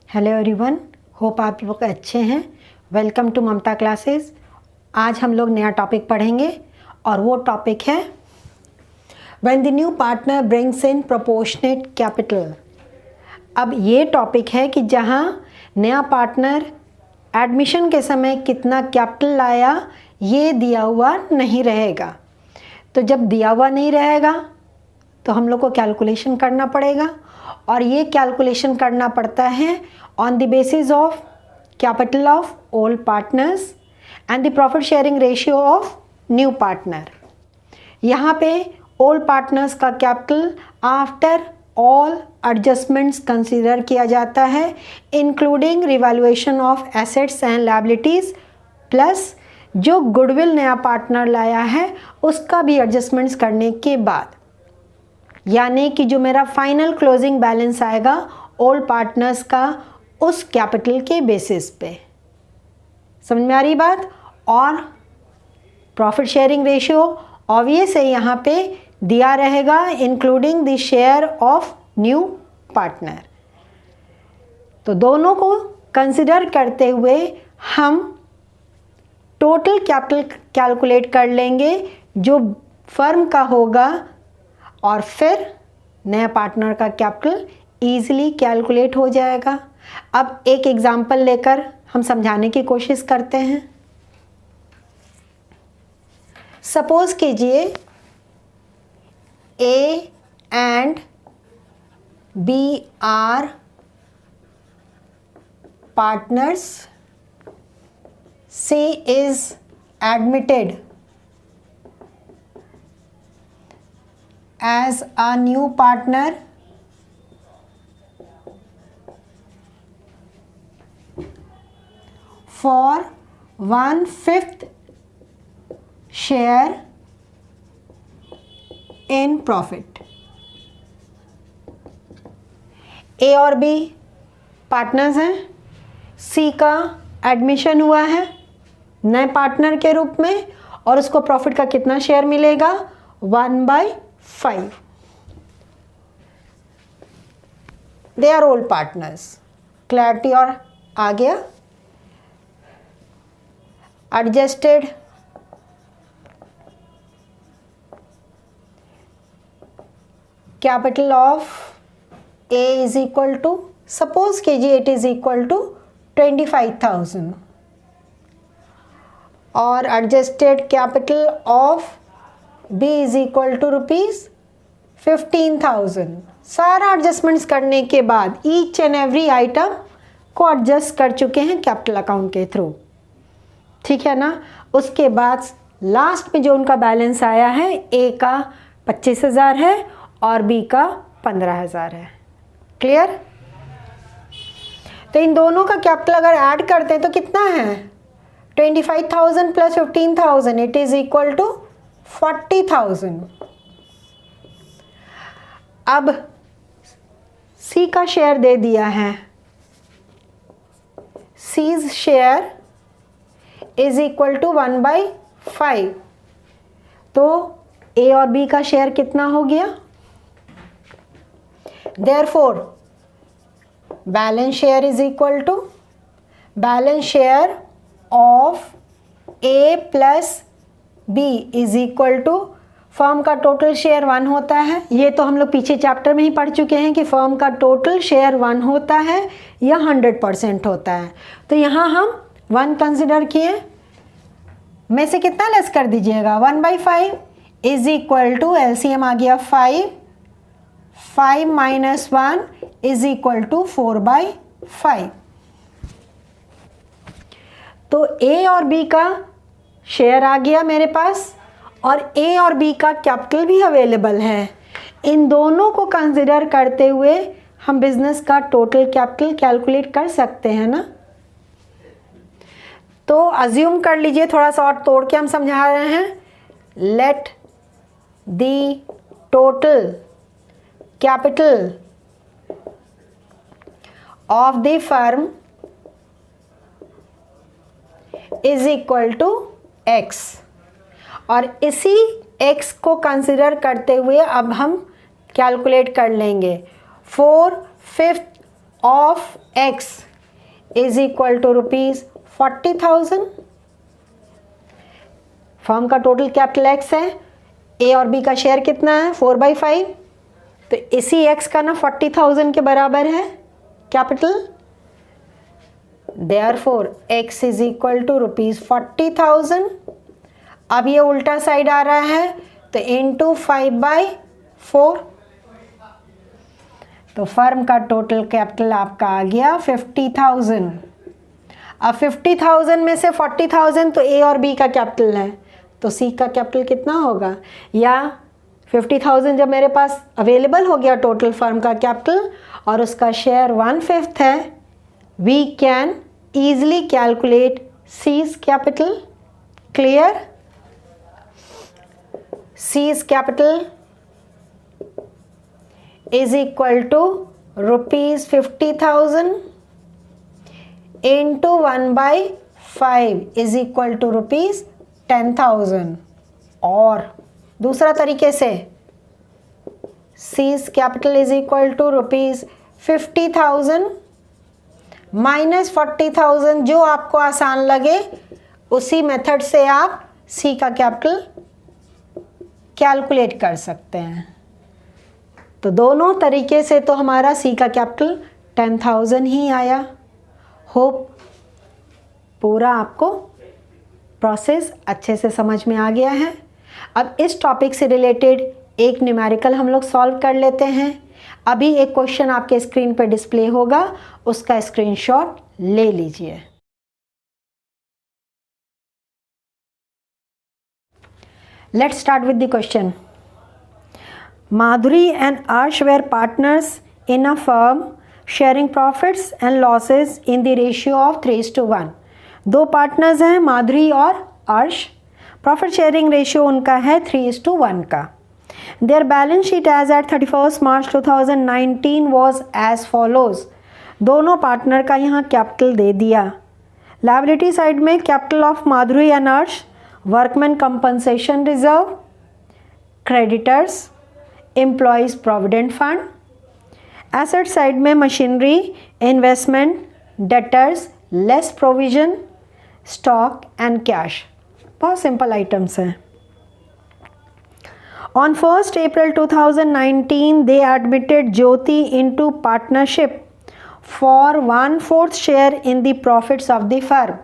Hello everyone, hope आप लोग अच्छे हैं। Welcome to Mamta classes. आज हम लोग नया टॉपिक पढ़ेंगे और वो टॉपिक है when the new partner brings in proportionate capital. अब ये टॉपिक है कि जहाँ नया पार्टनर एडमिशन के समय कितना कैपिटल लाया ये दिया हुआ नहीं रहेगा। तो जब दिया हुआ नहीं रहेगा तो हम लोग को कैलकुलेशन करना पड़ेगा और ये कैलकुलेशन करना पड़ता है on the basis of capital of old partners and the profit sharing ratio of new partner. यहाँ पे ओल्ड पार्टनर्स का capital after all adjustments consider किया जाता है, including revaluation of assets and liabilities, plus जो गुडविल नया partner लाया है उसका भी एडजस्टमेंट्स करने के बाद, यानी कि जो मेरा फाइनल क्लोजिंग बैलेंस आएगा ओल्ड पार्टनर्स का उस कैपिटल के बेसिस पे। समझ में आ रही बात। और प्रॉफिट शेयरिंग रेशियो ऑब्वियस है यहाँ पे दिया रहेगा, including the share of new partner. तो दोनों को कंसिडर करते हुए हम टोटल कैपिटल कैलकुलेट कर लेंगे जो फर्म का होगा और फिर नया पार्टनर का कैपिटल ईजिली कैलकुलेट हो जाएगा। अब एक एग्जांपल लेकर हम समझाने की कोशिश करते हैं। सपोज कीजिए A and B are partners, C is admitted as a new partner for 1/5 share in profit। A और बी पार्टनर्स हैं, सी का एडमिशन हुआ है नए पार्टनर के रूप में और उसको प्रॉफिट का कितना शेयर मिलेगा, 1/5। They are old partners. Clarity और आ गया। Adjusted capital of A is equal to, suppose कीजिए इट इज इक्वल टू 25,000 और adjusted capital of B is equal to ₹15,000। सारा एडजस्टमेंट्स करने के बाद ईच एंड एवरी आइटम को एडजस्ट कर चुके हैं कैपिटल अकाउंट के थ्रू, ठीक है ना। उसके बाद लास्ट में जो उनका बैलेंस आया है, ए का 25,000 है और बी का 15,000 है। क्लियर। तो इन दोनों का कैपिटल अगर ऐड करते हैं तो कितना है, 25,000 plus 15,000 it is equal to 40,000। अब सी का शेयर दे दिया है, C's share is equal to 1/5। तो ए और बी का शेयर कितना हो गया, therefore balance share is equal to balance share of A plus B is equal to firm का टोटल शेयर 1 होता है। ये तो हम लोग पीछे चैप्टर में ही पढ़ चुके हैं कि फर्म का टोटल शेयर 1 होता है या 100% होता है। तो यहाँ हम 1 कंसिडर किए, में से कितना लेस कर दीजिएगा, 1/5 इज इक्वल टू एलसीएम आ गया 5 माइनस 1 इज इक्वल टू 4/5। तो ए और बी का शेयर आ गया मेरे पास और ए और बी का कैपिटल भी अवेलेबल है। इन दोनों को कंसिडर करते हुए हम बिजनेस का टोटल कैपिटल कैलकुलेट कर सकते हैं ना। तो अज्यूम कर लीजिए, थोड़ा सा और तोड़ के हम समझा रहे हैं। Let the total capital of the firm is equal to x और इसी x को कंसिडर करते हुए अब हम कैलकुलेट कर लेंगे 4/5 of X is equal to ₹40,000। Firm का टोटल कैपिटल एक्स है, ए और बी का शेयर कितना है 4/5, तो इसी एक्स का ना 40,000 के बराबर है capital. Therefore X is equal to ₹40,000। अब ये उल्टा साइड आ रहा है तो इंटू 5/4, तो फर्म का टोटल कैपिटल आपका आ गया 50,000। अब 50,000 में से 40,000 तो ए और बी का कैपिटल है, तो सी का कैपिटल कितना होगा, या 50,000 जब मेरे पास अवेलेबल हो गया टोटल फर्म का कैपिटल और उसका शेयर 1/5 है, we can easily calculate C's capital. Clear? C's capital is equal to ₹50,000 into 1/5 is equal to ₹10,000। और दूसरा तरीके से C's capital is equal to ₹50,000 minus 40,000, जो आपको आसान लगे उसी मेथड से आप सी का कैपिटल कैलकुलेट कर सकते हैं। तो दोनों तरीके से तो हमारा सी का कैपिटल 10,000 ही आया। होप पूरा आपको प्रोसेस अच्छे से समझ में आ गया है। अब इस टॉपिक से रिलेटेड एक न्यूमेरिकल हम लोग सॉल्व कर लेते हैं। अभी एक क्वेश्चन आपके स्क्रीन पर डिस्प्ले होगा, उसका स्क्रीनशॉट ले लीजिए। Let's start with the question. Madhuri and Arsh were partners in a firm sharing profits and losses in the ratio of 3:1। दो पार्टनर्स हैं माधुरी और अर्श, प्रॉफिट शेयरिंग रेशियो उनका है 3:1 का। Their balance sheet as at 31 March 2019 was as follows. दोनों partner का यहाँ कैपिटल दे दिया। लायबिलिटी साइड में capital of Madhuri and Arsh, workman compensation reserve, creditors, employees provident fund. Asset side में machinery, investment, debtors, less provision, stock and cash. बहुत simple items हैं। On 1 April 2019 they admitted Jyoti into partnership for 1/4 share in the profits of the firm.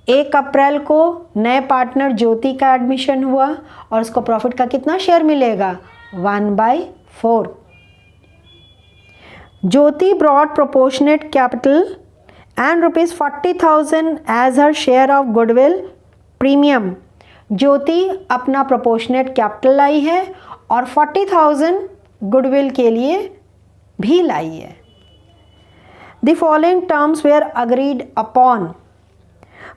1 अप्रैल को नए partner ज्योति का admission हुआ और उसको profit का कितना शेयर मिलेगा, 1/4। Jyoti brought proportionate capital and ₹40,000 as her share of goodwill premium. Jyoti अपना प्रोपोर्शनेट कैपिटल लाई है और 40,000 गुडविल के लिए भी लाई है। The following terms were agreed upon.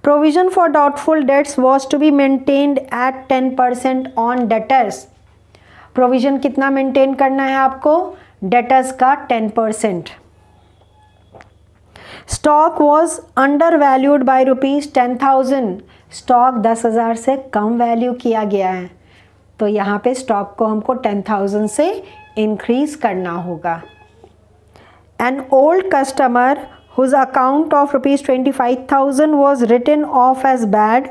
Provision for doubtful debts was to be maintained at 10% on debtors. Provision कितना maintain करना है आपको, डेटर्स का 10%। Stock was undervalued by ₹10,000। Stock 10,000 से कम वैल्यू किया गया है, तो यहाँ पे स्टॉक को हमको 10,000 से इंक्रीज करना होगा। An old customer whose account of ₹25,000 was written off as bad,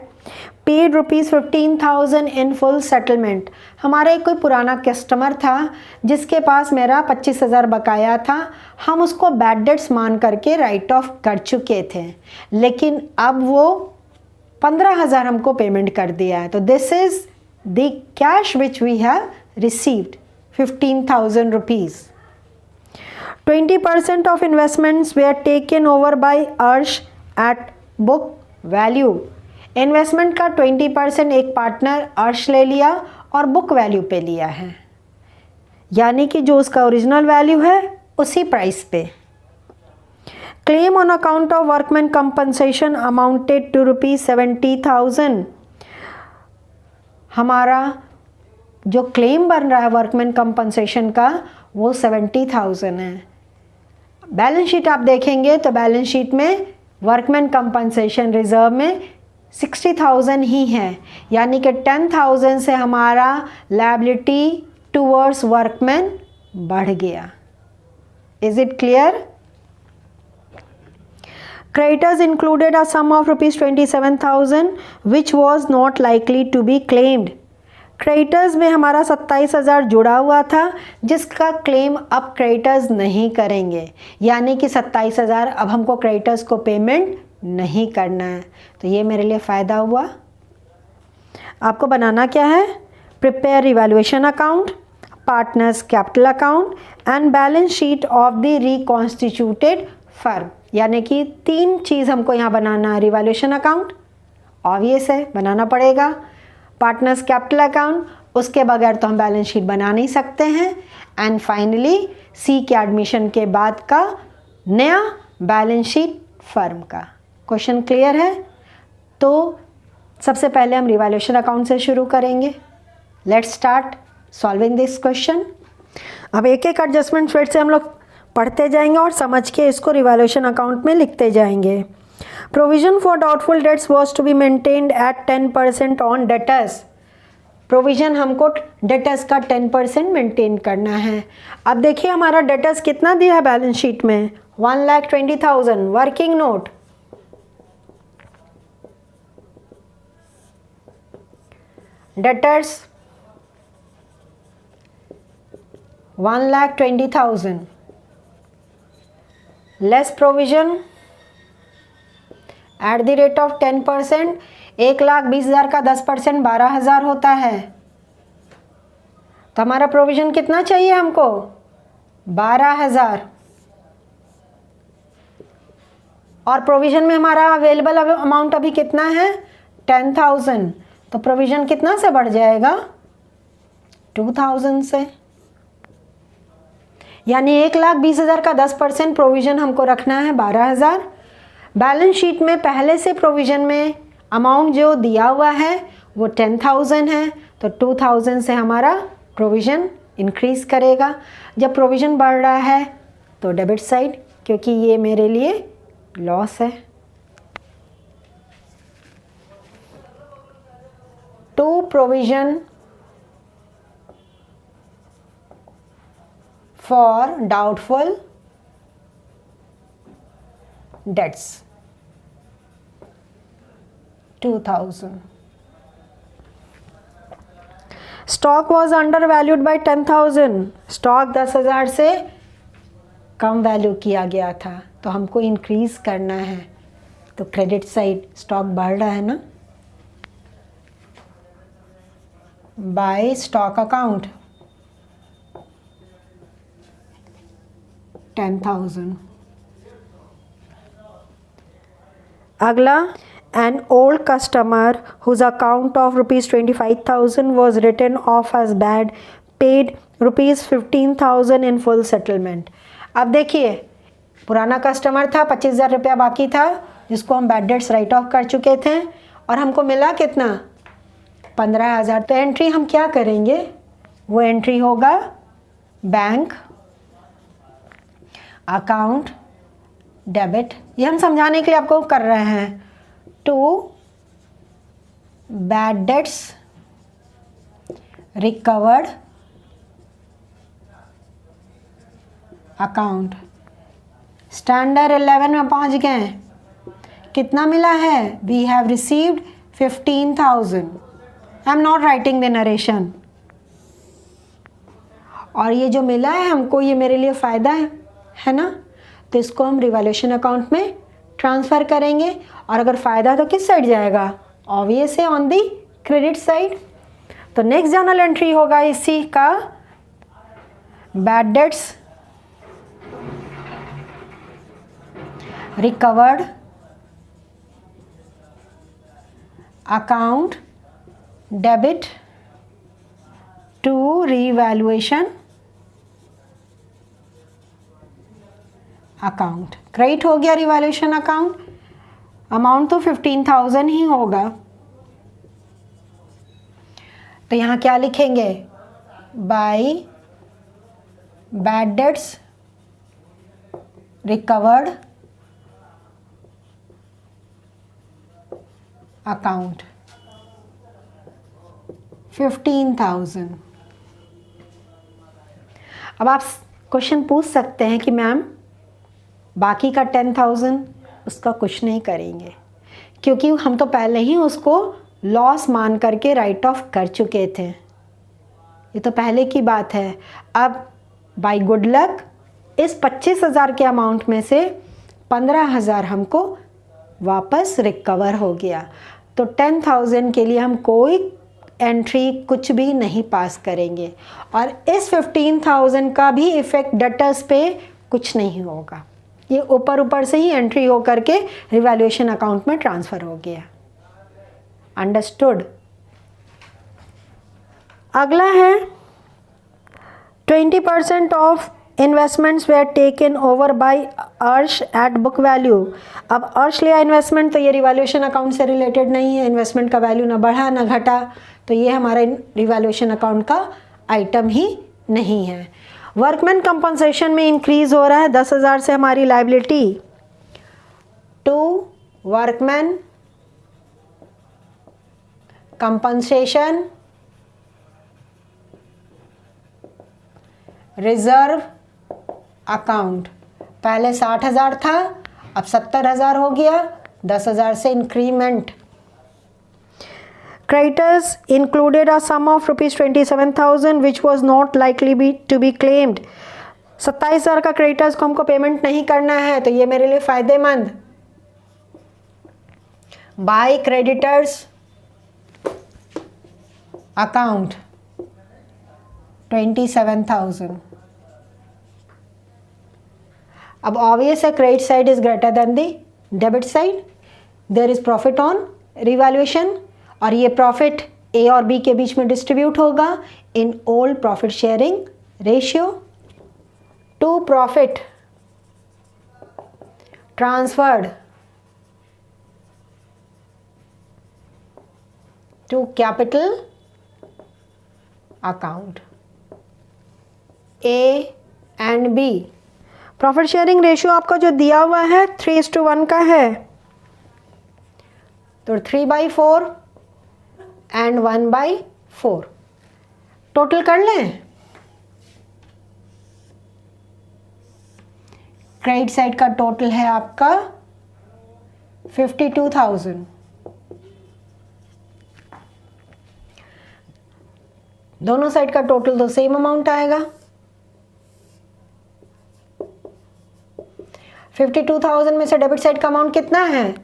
paid ₹15,000 in full settlement. हमारा एक कोई पुराना कस्टमर था जिसके पास मेरा 25,000 बकाया था, हम उसको बैड डेट्स मान करके राइट ऑफ कर चुके थे, लेकिन अब वो 15,000 हमको पेमेंट कर दिया है। तो this is the cash which we have received, ₹15,000। 20% of investments were taken over by Arsh at book value. Investment का 20% एक पार्टनर अर्श ले लिया और बुक वैल्यू पे लिया है, यानी कि जो उसका ओरिजिनल वैल्यू है उसी प्राइस पे। Claim on account of workman compensation amounted to ₹70,000। हमारा जो क्लेम बन रहा है वर्कमैन कंपनसेशन का वो 70,000 है। बैलेंस शीट आप देखेंगे तो बैलेंस शीट में वर्कमैन कंपनसेशन रिजर्व में 60,000 ही है, यानी कि 10,000 से हमारा लायबिलिटी टूवर्ड्स वर्कमैन बढ़ गया। Is it clear? Creditors included a sum of rupees 27,000 which was not likely to be claimed. Creditors में हमारा 27,000 जुड़ा हुआ था जिसका क्लेम अब क्रेडिटर्स नहीं करेंगे, यानी कि 27,000 अब हमको क्रेडिटर्स को पेमेंट नहीं करना है। तो ये मेरे लिए फ़ायदा हुआ। आपको बनाना क्या है? Prepare revaluation account, partners capital account and balance sheet of the reconstituted firm, यानी कि 3 चीज़ हमको यहाँ बनाना है। रिवैल्यूएशन अकाउंट ऑब्वियस है, बनाना पड़ेगा। पार्टनर्स कैपिटल अकाउंट, उसके बगैर तो हम बैलेंस शीट बना नहीं सकते हैं। एंड फाइनली सी के एडमिशन के बाद का नया बैलेंस शीट फर्म का। क्वेश्चन क्लियर है? तो सबसे पहले हम रिवैल्यूएशन अकाउंट से शुरू करेंगे। Let's start solving this question. अब एक एक एडजस्टमेंट फिर से हम लोग पढ़ते जाएंगे और समझ के इसको रिवैल्यूएशन अकाउंट में लिखते जाएंगे। Provision for doubtful debts was to be maintained at 10% on debtors. Provision हमको डेटर्स का 10% मेंटेन करना है। अब देखिए हमारा डेटर्स कितना दिया है बैलेंस शीट में, 1,20,000। Working note, debtors 1,20,000 less provision at the rate of 10%। 1,20,000 का 10% 12,000 होता है। तो हमारा प्रोविजन कितना चाहिए हमको? 12,000। और प्रोविजन में हमारा अवेलेबल अमाउंट अभी कितना है? 10,000। तो प्रोविजन कितना से बढ़ जाएगा? 2,000 से। यानी 1,20,000 का 10% प्रोविजन हमको रखना है 12,000। बैलेंस शीट में पहले से प्रोविजन में अमाउंट जो दिया हुआ है वो 10,000 है, तो 2,000 से हमारा प्रोविजन इंक्रीज़ करेगा। जब प्रोविजन बढ़ रहा है तो डेबिट साइड, क्योंकि ये मेरे लिए लॉस है। To provision for doubtful debts, 2,000. Stock was undervalued by 10,000. Stock 10,000 से कम वैल्यू किया गया था, तो हमको इंक्रीज करना है। तो क्रेडिट साइड स्टॉक बढ़ रहा है ना, बाय स्टॉक अकाउंट 10,000। अगला, an old customer whose account of rupees 25,000 was written off as bad paid rupees 15,000 in full settlement। अब देखिए पुराना कस्टमर था, 25,000 रुपया बाकी था जिसको हम बैड डेट्स राइट ऑफ कर चुके थे और हमको मिला कितना? 15,000। तो एंट्री हम क्या करेंगे? वो एंट्री होगा बैंक अकाउंट डेबिट। ये हम समझाने के लिए आपको कर रहे हैं। To bad debts recovered account. Standard 11 में पहुंच गए। कितना मिला है? We have received 15,000। I am not writing the narration. और ये जो मिला है हमको, ये मेरे लिए फ़ायदा है ना, तो इसको हम रिवैल्यूएशन अकाउंट में ट्रांसफ़र करेंगे। और अगर फ़ायदा तो किस साइड जाएगा? ऑब्वियस है, ऑन दी क्रेडिट साइड। तो नेक्स्ट जर्नल एंट्री होगा इसी का, bad debts recovered account debit to revaluation account. Credit हो गया रिवैल्यूएशन अकाउंट, अमाउंट तो 15,000 ही होगा। तो यहाँ क्या लिखेंगे? By bad debts recovered account 15,000। अब आप क्वेश्चन पूछ सकते हैं कि मैम बाकी का 10,000 उसका कुछ नहीं करेंगे, क्योंकि हम तो पहले ही उसको लॉस मान करके राइट ऑफ कर चुके थे। ये तो पहले की बात है। अब बाय गुड लक इस 25,000 के अमाउंट में से 15,000 हमको वापस रिकवर हो गया। तो 10,000 के लिए हम कोई एंट्री कुछ भी नहीं पास करेंगे, और इस 15,000 का भी इफेक्ट डेटर्स पे कुछ नहीं होगा। ये ऊपर ऊपर से ही एंट्री हो करके रिवैल्यूएशन अकाउंट में ट्रांसफ़र हो गया। अंडरस्टूड। अगला है 20% of investments where taken over by Arsh at book value. अब अर्श लिया इन्वेस्टमेंट, तो ये रिवैल्यूएशन अकाउंट से रिलेटेड नहीं है, इन्वेस्टमेंट का वैल्यू ना बढ़ा ना घटा, तो ये हमारा रिवैल्यूएशन अकाउंट का आइटम ही नहीं है। वर्कमैन कंपनसेशन में इंक्रीज हो रहा है 10,000 से हमारी liability to workman compensation reserve account. पहले 60,000 था, अब 70,000 हो गया, 10,000 से increment. Creditors included a sum of ₹27,000 which was not likely to be claimed। 27,000 का क्रेडिटर्स को हमको पेमेंट नहीं करना है, तो ये मेरे लिए फायदेमंद। By creditors account 27,000। अब ऑब्वियस है credit side is greater than the debit side, there is profit on revaluation, और ये प्रॉफिट ए और बी के बीच में डिस्ट्रीब्यूट होगा in all profit sharing ratio to profit transferred to capital account. A and B profit sharing ratio आपका जो दिया हुआ है 3:1 का है, तो 3/4 एंड 1/4 टोटल कर लें। क्रेडिट साइड का टोटल है आपका 52,000। दोनों साइड का टोटल तो सेम अमाउंट आएगा। 52,000 में से डेबिट साइड का अमाउंट कितना है?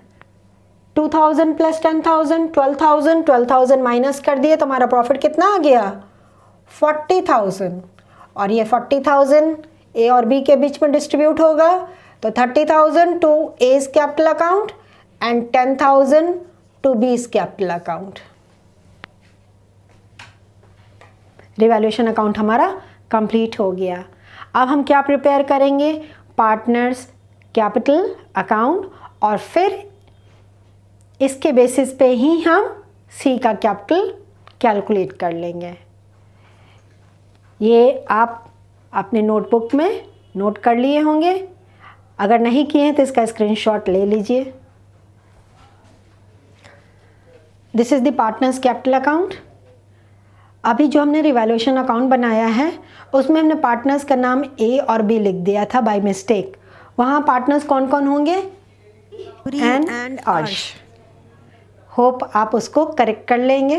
2,000 प्लस 10,000 12,000, 12,000 माइनस कर दिए तो हमारा प्रॉफिट कितना आ गया? 40,000। और ये 40,000 ए और बी के बीच में डिस्ट्रीब्यूट होगा, तो 30,000 to A's capital account and 10,000 to B's capital account. Revaluation account हमारा कंप्लीट हो गया। अब हम क्या प्रिपेयर करेंगे? पार्टनर्स कैपिटल अकाउंट, और फिर इसके बेसिस पे ही हम सी का कैपिटल कैलकुलेट कर लेंगे। ये आप अपने नोटबुक में नोट कर लिए होंगे, अगर नहीं किए हैं तो इसका स्क्रीनशॉट ले लीजिए। This is the partners capital account. अभी जो हमने रिवैल्यूएशन अकाउंट बनाया है उसमें हमने पार्टनर्स का नाम ए और बी लिख दिया था बाय मिस्टेक। वहाँ पार्टनर्स कौन कौन होंगे? एंड अर्श। होप आप उसको करेक्ट कर लेंगे,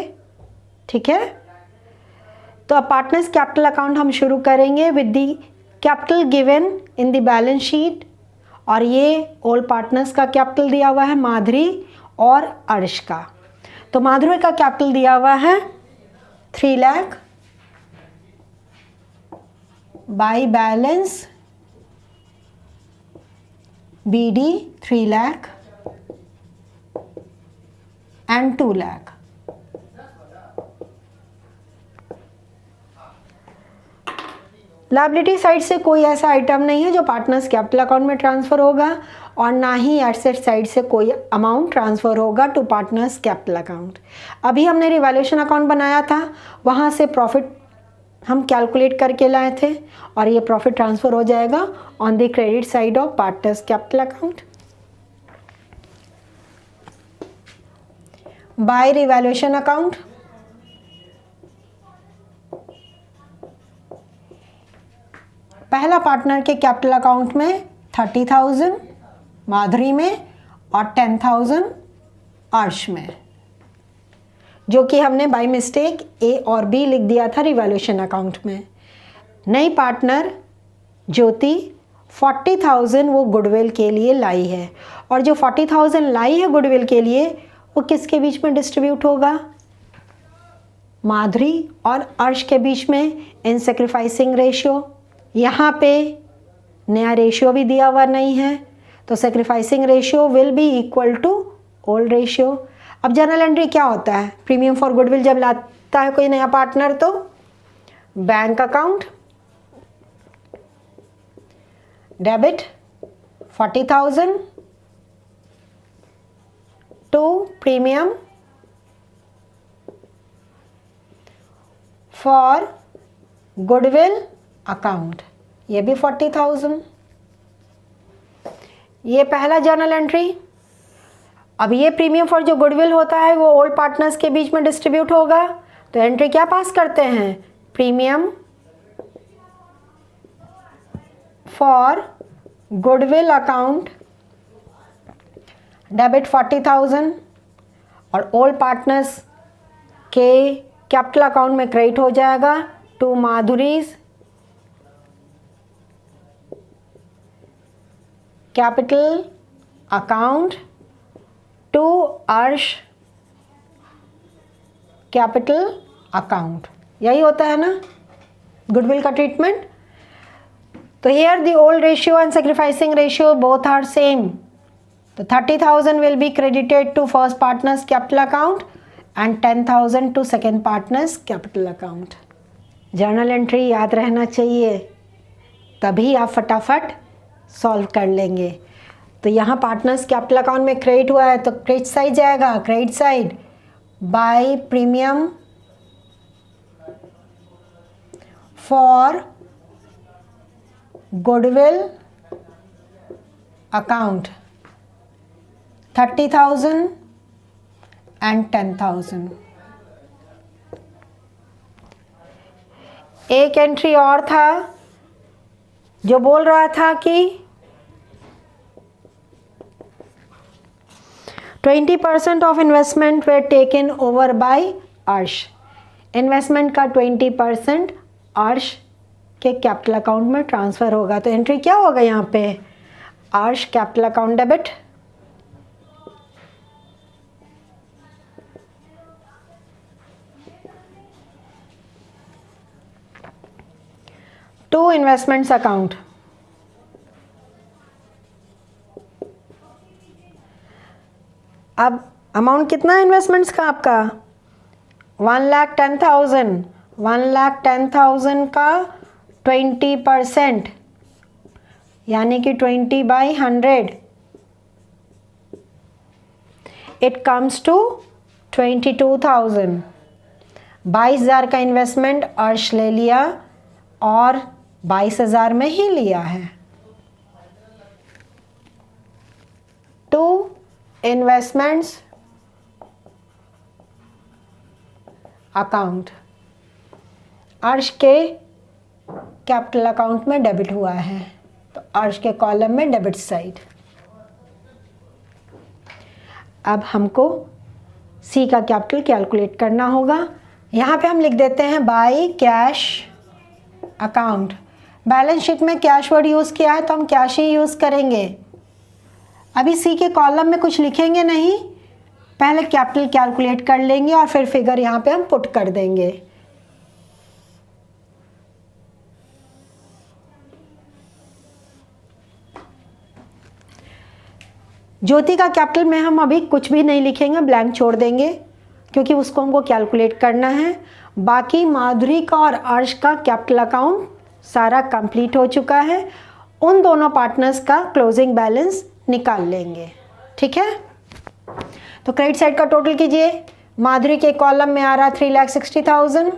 ठीक है। तो अब पार्टनर्स कैपिटल अकाउंट हम शुरू करेंगे with the capital given in the balance sheet, और ये ऑल पार्टनर्स का कैपिटल दिया हुआ है माधुरी और अर्श का। तो माधुरी का कैपिटल दिया हुआ है 3 lakh by balance BD 3 lakh and 2 lakh. Liability side से कोई ऐसा आइटम नहीं है जो पार्टनर्स कैपिटल अकाउंट में ट्रांसफ़र होगा, और ना ही एसेट साइड से कोई अमाउंट ट्रांसफ़र होगा टू पार्टनर्स कैपिटल अकाउंट। अभी हमने रिवैल्यूएशन अकाउंट बनाया था, वहाँ से प्रॉफिट हम कैलकुलेट करके लाए थे, और ये प्रॉफिट ट्रांसफ़र हो जाएगा on the credit side of partners capital account. By revaluation account पहला पार्टनर के कैपिटल अकाउंट में 30,000, माधुरी में और 10,000 अर्श में, जो कि हमने बाय मिस्टेक ए और बी लिख दिया था रिवैल्यूएशन अकाउंट में। नई पार्टनर ज्योति 40,000 वो गुडविल के लिए लाई है, और जो 40,000 लाई है गुडविल के लिए वो किसके बीच में डिस्ट्रीब्यूट होगा? माधुरी और अर्श के बीच में इन सेक्रीफाइसिंग रेशियो। यहाँ पे नया रेशियो भी दिया हुआ नहीं है, तो sacrificing ratio will be equal to old ratio. अब जर्नल एंट्री क्या होता है? प्रीमियम फॉर गुडविल जब लाता है कोई नया पार्टनर तो bank account debit 40,000 to premium for goodwill account, ये भी 40,000। ये पहला जर्नल एंट्री। अब ये प्रीमियम फॉर जो गुडविल होता है वो ओल्ड पार्टनर्स के बीच में डिस्ट्रीब्यूट होगा, तो एंट्री क्या पास करते हैं? Premium for goodwill account debit 40,000 और ओल्ड पार्टनर्स के कैपिटल अकाउंट में क्रेडिट हो जाएगा to Madhuri's capital account to Arsh capital account. यही होता है ना गुडविल का ट्रीटमेंट। तो here the old ratio and sacrificing ratio both are same. तो 30,000 will be credited to first partners capital account and 10,000 to second partners capital account. Journal entry याद रहना चाहिए, तभी आप फटाफट सॉल्व कर लेंगे। तो यहाँ पार्टनर्स कैपिटल अकाउंट में क्रेडिट हुआ है तो क्रेडिट साइड जाएगा, credit side by premium for goodwill account 30,000 and 10,000। एक एंट्री और था जो बोल रहा था कि 20% of investment where taken over by अर्श। इन्वेस्टमेंट का 20% अर्श के कैपिटल अकाउंट में ट्रांसफ़र होगा। तो एंट्री क्या होगा यहाँ पे? Arsh capital account debit to investments account. अब अमाउंट कितना है इन्वेस्टमेंट्स का आपका? 1,10,000। 1,10,000 का 20% यानी कि 20/100 इट कम्स टू 22,000। 22,000 का इन्वेस्टमेंट अर्श ले लिया और 22,000 में ही लिया है। टू इन्वेस्टमेंट्स अकाउंट अर्श के कैपिटल अकाउंट में डेबिट हुआ है, तो अर्श के कॉलम में डेबिट साइड। अब हमको सी का कैपिटल कैलकुलेट करना होगा। यहाँ पे हम लिख देते हैं by cash account. Balance sheet में कैश वर्ड यूज़ किया है तो हम कैश ही यूज़ करेंगे। अभी सी के कॉलम में कुछ लिखेंगे नहीं, पहले कैपिटल कैलकुलेट कर लेंगे और फिर फिगर यहाँ पे हम पुट कर देंगे। ज्योति का कैपिटल में हम अभी कुछ भी नहीं लिखेंगे, ब्लैंक छोड़ देंगे क्योंकि उसको हमको कैलकुलेट करना है। बाकी माधुरी का और अर्श का कैपिटल अकाउंट सारा कंप्लीट हो चुका है। उन दोनों पार्टनर्स का क्लोजिंग बैलेंस निकाल लेंगे, ठीक है। तो क्रेडिट साइड का टोटल कीजिए। माधुरी के कॉलम में आ रहा 3,60,000,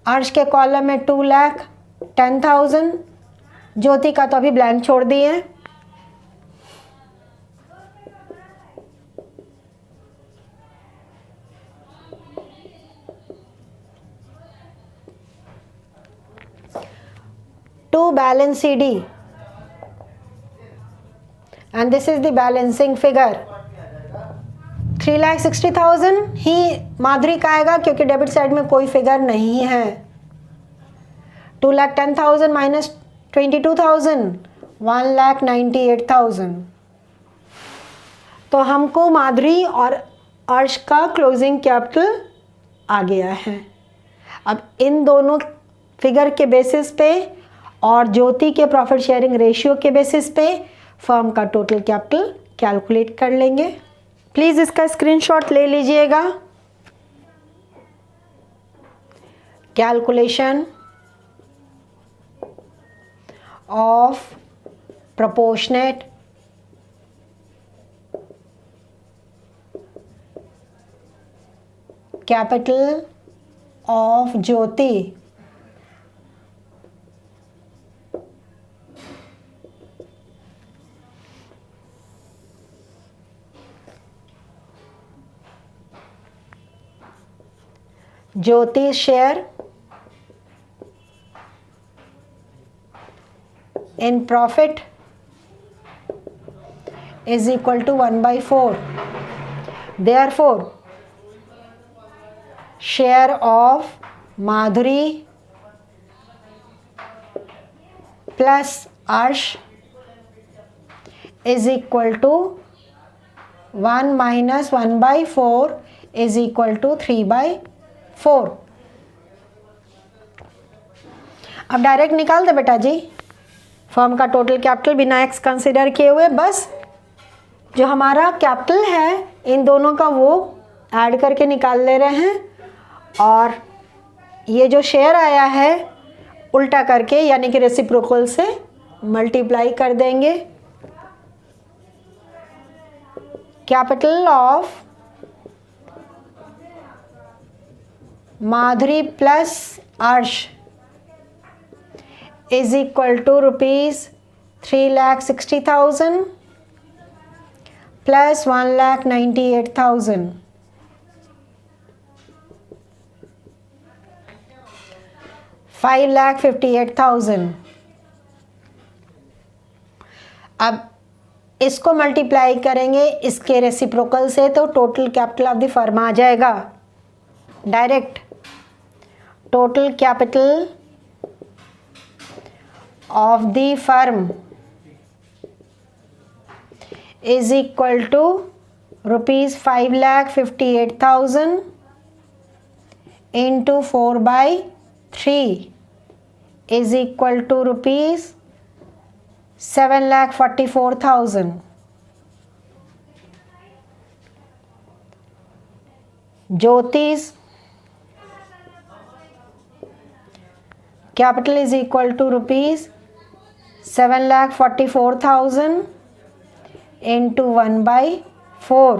अर्श के कॉलम में 2,10,000, ज्योति का तो अभी ब्लैंक छोड़ दिए। To balance CD and this is the balancing figure. 3,60,000 ही माधुरी का आएगा क्योंकि डेबिट साइड में कोई फिगर नहीं है. 2,10,000 माइनस 22,000, 1,98,000. तो हमको माधुरी और अर्श का क्लोजिंग कैपिटल आ गया है. अब इन दोनों फिगर के बेसिस पे और ज्योति के प्रॉफिट शेयरिंग रेशियो के बेसिस पे फर्म का टोटल कैपिटल कैलकुलेट कर लेंगे. प्लीज़ इसका स्क्रीनशॉट ले लीजिएगा. Calculation of proportionate capital of Jyoti Jyoti share in profit is equal to 1/4. Therefore, share of Madhuri plus Arsh is equal to 1 minus 1/4 is equal to 3/4. अब direct निकाल दे बेटा जी firm का total capital बिना x consider किए हुए. बस जो हमारा कैपिटल है इन दोनों का वो ऐड करके निकाल ले रहे हैं और ये जो शेयर आया है उल्टा करके यानी कि रेसिप्रोकल से मल्टीप्लाई कर देंगे. कैपिटल ऑफ माधुरी प्लस अर्श is equal to rupees 3,60,000 plus 1,98,000. 5,58,000. अब इसको मल्टीप्लाई करेंगे इसके रेसिप्रोकल से तो total capital of the firm आ जाएगा. Direct total capital of the firm is equal to rupees 5,58,000 into 4/3 is equal to rupees 7,44,000. Jyoti's capital is equal to rupees 7,44,000 into 1/4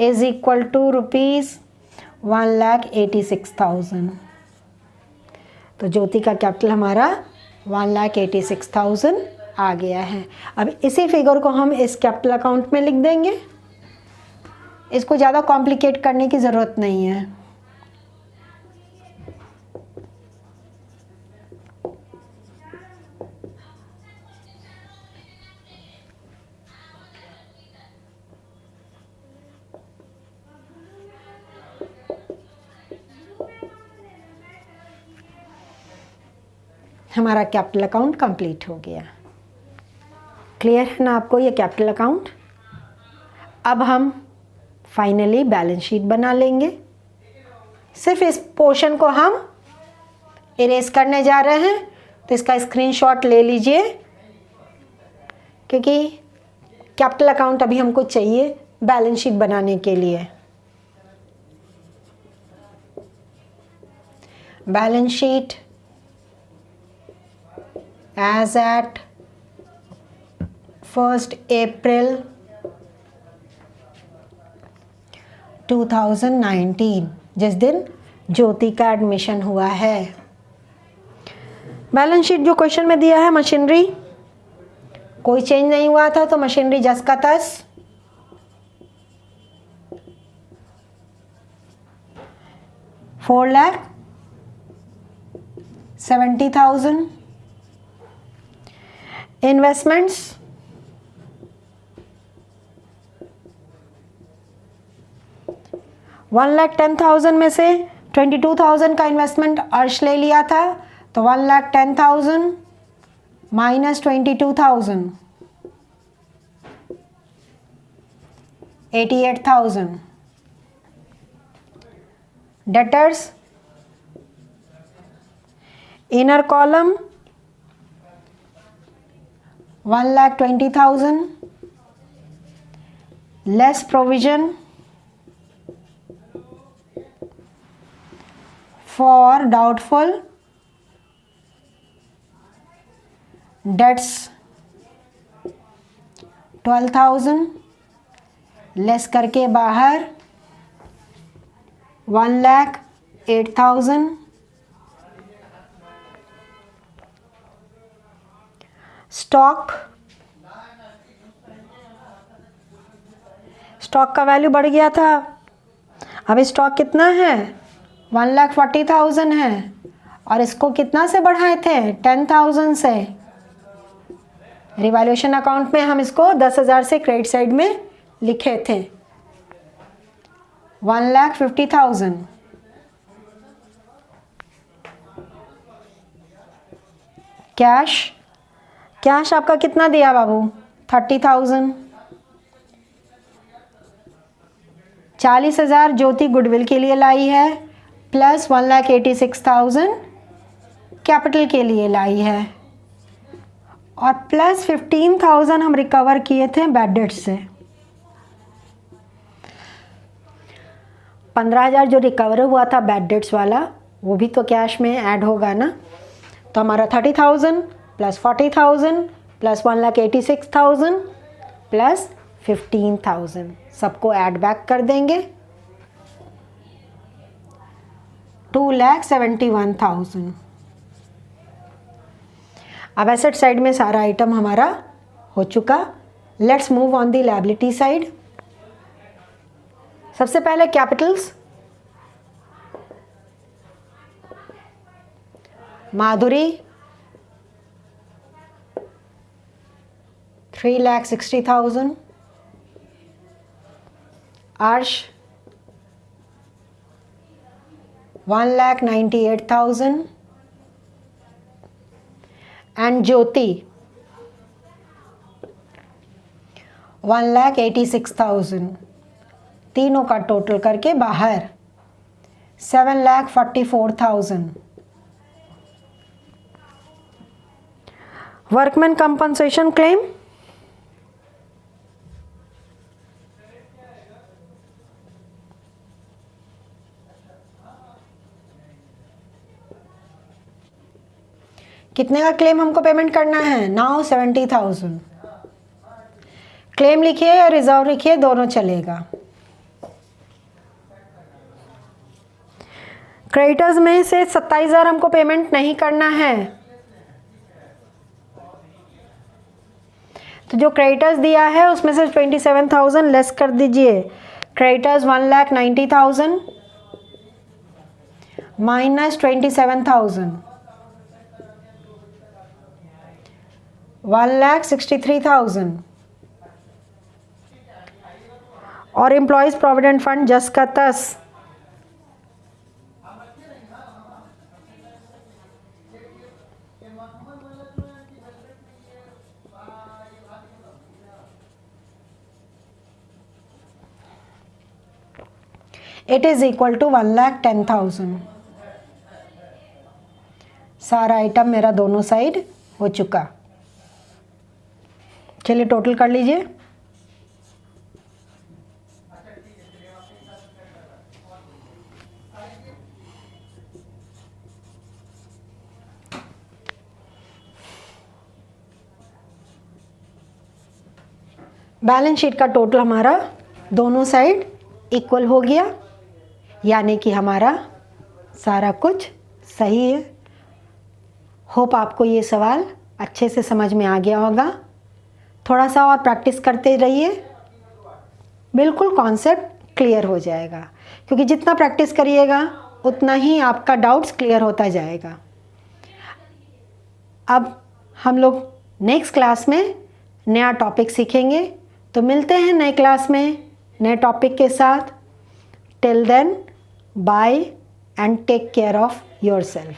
is equal to rupees 1,86,000. तो ज्योति का capital हमारा 1,86,000 आ गया है. अब इसी figure को हम इस कैपिटल अकाउंट में लिख देंगे. इसको ज़्यादा कॉम्प्लिकेट करने की ज़रूरत नहीं है. हमारा कैपिटल अकाउंट कंप्लीट हो गया. क्लियर है ना आपको ये कैपिटल अकाउंट. अब हम फाइनली बैलेंस शीट बना लेंगे. सिर्फ इस पोर्शन को हम इरेज करने जा रहे हैं तो इसका स्क्रीनशॉट ले लीजिए क्योंकि कैपिटल अकाउंट अभी हमको चाहिए बैलेंस शीट बनाने के लिए. Balance sheet as at 1st April 2019 जिस दिन ज्योति का एडमिशन हुआ है. बैलेंस शीट जो क्वेश्चन में दिया है मशीनरी कोई चेंज नहीं हुआ था तो मशीनरी जस का तस. $4,70,000. इन्वेस्टमेंट्स 1,10,000 में से 22,000 का इन्वेस्टमेंट अर्श ले लिया था, तो 1,10,000 minus 22,000 88,000. Debtors, inner column 1,20,000 less provision for doubtful debts 12,000 less करके बाहर 1,08,000. स्टॉक का वैल्यू बढ़ गया था, अब स्टॉक कितना है 1,40,000 है, और इसको कितना से बढ़ाए थे 10,000 से. रिवैल्यूएशन अकाउंट में हम इसको 10,000 से क्रेडिट साइड में लिखे थे. 1,50,000. कैश आपका कितना दिया बाबू 30,000. 40,000 ज्योति गुडविल के लिए लाई है, प्लस 1,86,000 कैपिटल के लिए लाई है, और प्लस 15,000 हम रिकवर किए थे बैड डेट से. 15,000 जो रिकवर हुआ था बैड डेट्स वाला, वो भी तो कैश में ऐड होगा ना. तो हमारा 30,000 प्लस 40,000 प्लस 1,86,000 प्लस 15,000 सबको ऐड बैक कर देंगे. 2,71,000. अब एसेट साइड में सारा आइटम हमारा हो चुका. Let's move on the liability side. सबसे पहले कैपिटल्स. माधुरी 3,60,000. अर्श 1,98,000. एंड ज्योति 1,86,000. तीनों का टोटल करके बाहर 7,44,000. वर्कमैन कंपनसेशन क्लेम कितने का क्लेम हमको पेमेंट करना है नाउ 70,000. क्लेम लिखिए या रिजर्व लिखिए, दोनों चलेगा. क्रेडिटर्स में से 27,000 हमको पेमेंट नहीं करना है, तो जो क्रेडिटर्स दिया है उसमें से 27,000 लेस कर दीजिए. Creditors 1,90,000 minus 27,000 1,63,000. और एम्प्लॉयज प्रोविडेंट फंड जस का तस 1,10,000. सारा आइटम मेरा दोनों साइड हो चुका. चलिए टोटल कर लीजिए. बैलेंस शीट का टोटल हमारा दोनों साइड इक्वल हो गया, यानी कि हमारा सारा कुछ सही है. होप आपको ये सवाल अच्छे से समझ में आ गया होगा. थोड़ा सा और प्रैक्टिस करते रहिए, बिल्कुल कॉन्सेप्ट क्लियर हो जाएगा, क्योंकि जितना प्रैक्टिस करिएगा उतना ही आपका डाउट्स क्लियर होता जाएगा. अब हम लोग नेक्स्ट क्लास में नया टॉपिक सीखेंगे, तो मिलते हैं नए क्लास में नए टॉपिक के साथ. Till then, bye and take care of yourself.